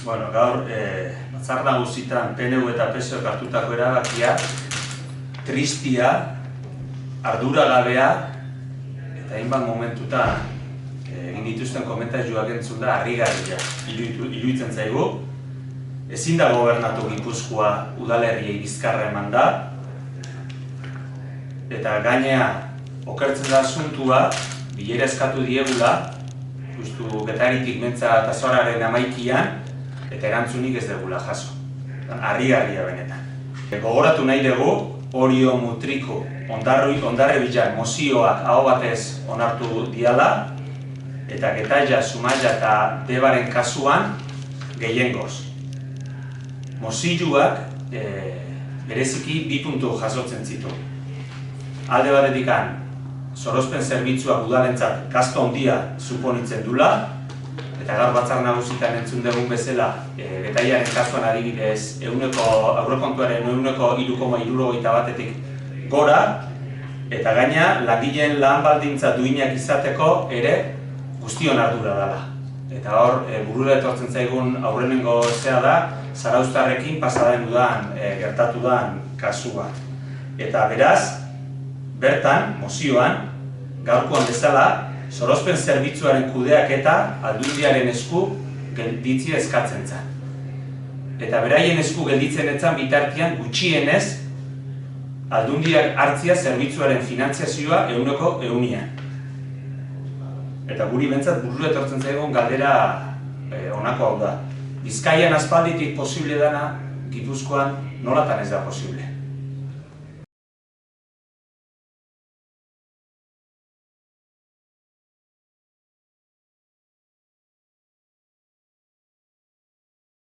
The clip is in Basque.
Bueno, gaur, batzar nagusitan PNV eta PSOek hartutako erabakia, tristia, arduragabea, eta hainbat momentutan egin dituzten komentarioak entzun da harrigarria iruditzen zaigu. Ezin da gobernatu Gipuzkoa udalerriei bizkarra eman da, eta gainea okertzen da asuntua, bilera eskatu diegula, justu Getaritik mentza eta Zoraren amaikian, eta erantzunik ez degula jaso. Harrigarria benetan. Gogoratu nahi dugu, Orio Mutriko Hondarribian mozioak aho batez onartu diala, eta Getaia, Zumaia eta Debaren kasuan gehiengoz. Mozioak bereziki bi puntu jasotzen zitu. Alde batetik sorospen zerbitzuak udalentzat gastu handia suponitzen dula, eta gaur batzar nagusitan entzun dugun bezala, Getaiaren kasuan adibidez, aurrekontuaren 3,71-etik gora, eta gaina langileen lan baldintza duinak izateko ere guztion ardura dela. Eta hor, burura etortzen zaigun aurrenengo zea da, Zarauztarrekin pasaden udan gertatu dan kasua. Eta beraz, bertan, mozioan, gaurkoan bezala, sorospen zerbitzuaren kudeaketa Aldundiaren esku gelditzea eskatzen zen. Eta beraien esku gelditzen etzan bitartian gutxienez Aldundiak hartzia zerbitzuaren finantziazioa 100%. Eta guri bentsat burura etortzen zaigun galdera honako hau da. Bizkaian aspalditik posible dana, Gipuzkoan nolatan ez da posible.